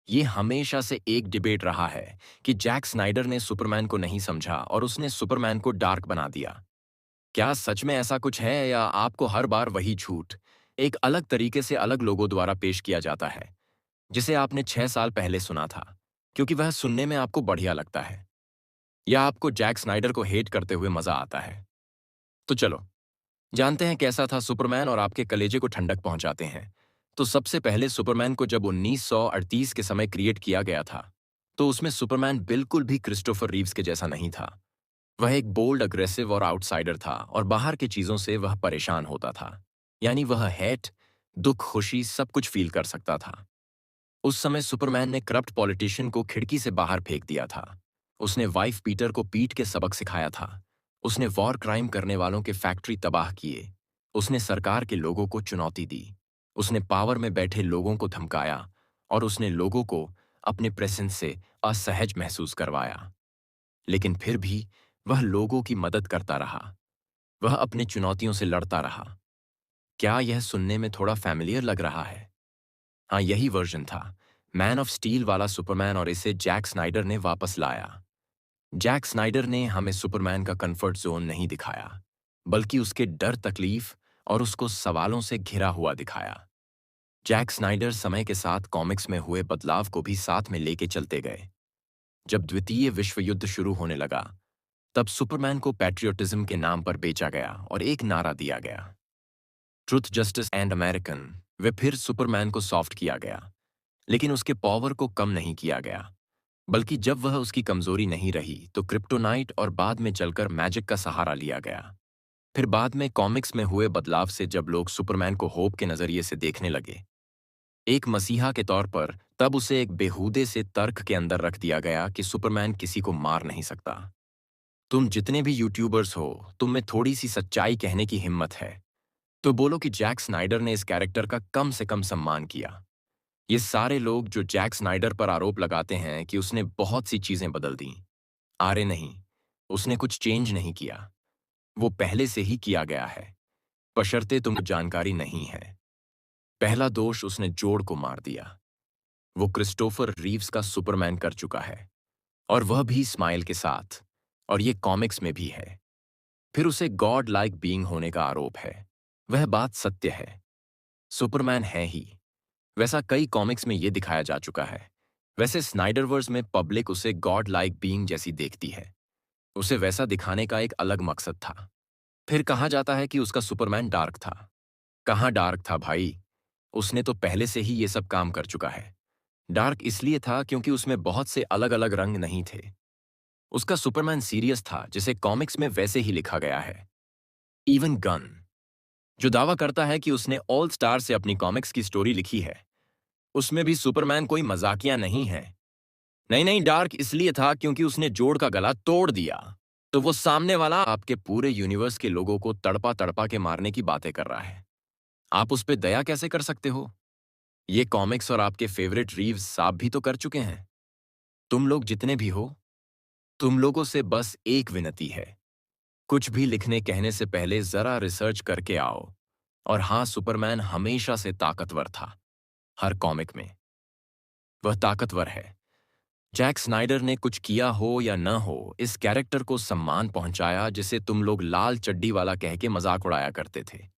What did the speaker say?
ये हमेशा से एक डिबेट रहा है कि जैक स्नाइडर ने सुपरमैन को नहीं समझा और उसने सुपरमैन को डार्क बना दिया। क्या सच में ऐसा कुछ है या आपको हर बार वही झूठ एक अलग तरीके से अलग लोगों द्वारा पेश किया जाता है, जिसे आपने 6 साल पहले सुना था, क्योंकि वह सुनने में आपको बढ़िया लगता है? या आपको जैक स्नाइडर को हेट करते हुए मजा आता है? तो चलो, जानते हैं कैसा था सुपरमैन और आपके कलेजे को ठंडक पहुंचाते हैं। तो सबसे पहले सुपरमैन को जब 1938 के समय क्रिएट किया गया था, तो उसमें सुपरमैन बिल्कुल भी क्रिस्टोफर रीव्स के जैसा नहीं था। वह एक बोल्ड, अग्रेसिव और आउटसाइडर था और बाहर की चीजों से वह परेशान होता था। यानी वह हेट, दुख, खुशी सब कुछ फील कर सकता था। उस समय सुपरमैन ने करप्ट पॉलिटिशियन को खिड़की से बाहर फेंक दिया था। उसने वाइफ पीटर को पीट के सबक सिखाया था। उसने वॉर क्राइम करने वालों के फैक्ट्री तबाह किए। उसने सरकार के लोगों को चुनौती दी। उसने पावर में बैठे लोगों को धमकाया और उसने लोगों को अपने प्रेजेंस से असहज महसूस करवाया। लेकिन फिर भी वह लोगों की मदद करता रहा। वह अपनी चुनौतियों से लड़ता रहा। क्या यह सुनने में थोड़ा फैमिलियर लग रहा है? हाँ, यही वर्जन था मैन ऑफ स्टील वाला सुपरमैन, और इसे जैक स्नाइडर ने वापस लाया। जैक स्नाइडर ने हमें सुपरमैन का कंफर्ट जोन नहीं दिखाया, बल्कि उसके डर, तकलीफ और उसको सवालों से घिरा हुआ दिखाया। जैक स्नाइडर समय के साथ कॉमिक्स में हुए बदलाव को भी साथ में लेके चलते गए। जब द्वितीय विश्व युद्ध शुरू होने लगा, तब सुपरमैन को पैट्रियोटिज्म के नाम पर बेचा गया और एक नारा दिया गया, ट्रुथ, जस्टिस एंड अमेरिकन। वे फिर सुपरमैन को सॉफ्ट किया गया, लेकिन उसके पावर को कम नहीं किया गया। बल्कि जब वह उसकी कमजोरी नहीं रही, तो क्रिप्टोनाइट और बाद में चलकर मैजिक का सहारा लिया गया। फिर बाद में कॉमिक्स में हुए बदलाव से जब लोग सुपरमैन को होप के नजरिए से देखने लगे, एक मसीहा के तौर पर, तब उसे एक बेहूदे से तर्क के अंदर रख दिया गया कि सुपरमैन किसी को मार नहीं सकता। तुम जितने भी यूट्यूबर्स हो, तुम में थोड़ी सी सच्चाई कहने की हिम्मत है, तो बोलो कि जैक स्नाइडर ने इस कैरेक्टर का कम से कम सम्मान किया। ये सारे लोग जो जैक स्नाइडर पर आरोप लगाते हैं कि उसने बहुत सी चीजें बदल दी, अरे नहीं, उसने कुछ चेंज नहीं किया। वो पहले से ही किया गया है, बशर्ते तुमको जानकारी नहीं है। पहला दोष, उसने जोड़ को मार दिया। वो क्रिस्टोफर रीव्स का सुपरमैन कर चुका है, और वह भी स्माइल के साथ, और ये कॉमिक्स में भी है। फिर उसे गॉड लाइक बीइंग होने का आरोप है। वह बात सत्य है, सुपरमैन है ही। वैसा कई कॉमिक्स में ये दिखाया जा चुका है। वैसे स्नाइडरवर्स में पब्लिक उसे गॉड लाइक बीइंग जैसी देखती है। उसे वैसा दिखाने का एक अलग मकसद था। फिर कहा जाता है कि उसका सुपरमैन डार्क था। कहाँ डार्क था भाई? उसने तो पहले से ही ये सब काम कर चुका है। डार्क इसलिए था क्योंकि उसमें बहुत से अलग अलग रंग नहीं थे। उसका सुपरमैन सीरियस था, जिसे कॉमिक्स में वैसे ही लिखा गया है। इवन गन, जो दावा करता है कि उसने ऑल स्टार से अपनी कॉमिक्स की स्टोरी लिखी है, उसमें भी सुपरमैन कोई मजाकिया नहीं है। नहीं नहीं, डार्क इसलिए था क्योंकि उसने जोड़ का गला तोड़ दिया। तो वो सामने वाला आपके पूरे यूनिवर्स के लोगों को तड़पा तड़पा के मारने की बातें कर रहा है। आप उस पे दया कैसे कर सकते हो? ये कॉमिक्स और आपके फेवरेट रीव्स साफ भी तो कर चुके हैं। तुम लोग जितने भी हो, तुम लोगों से बस एक विनती है, कुछ भी लिखने कहने से पहले जरा रिसर्च करके आओ। और हाँ, सुपरमैन हमेशा से ताकतवर था, हर कॉमिक में वह ताकतवर है। जैक स्नाइडर ने कुछ किया हो या न हो, इस कैरेक्टर को सम्मान पहुंचाया जिसे तुम लोग लाल चड्डी वाला कह के मजाक उड़ाया करते थे।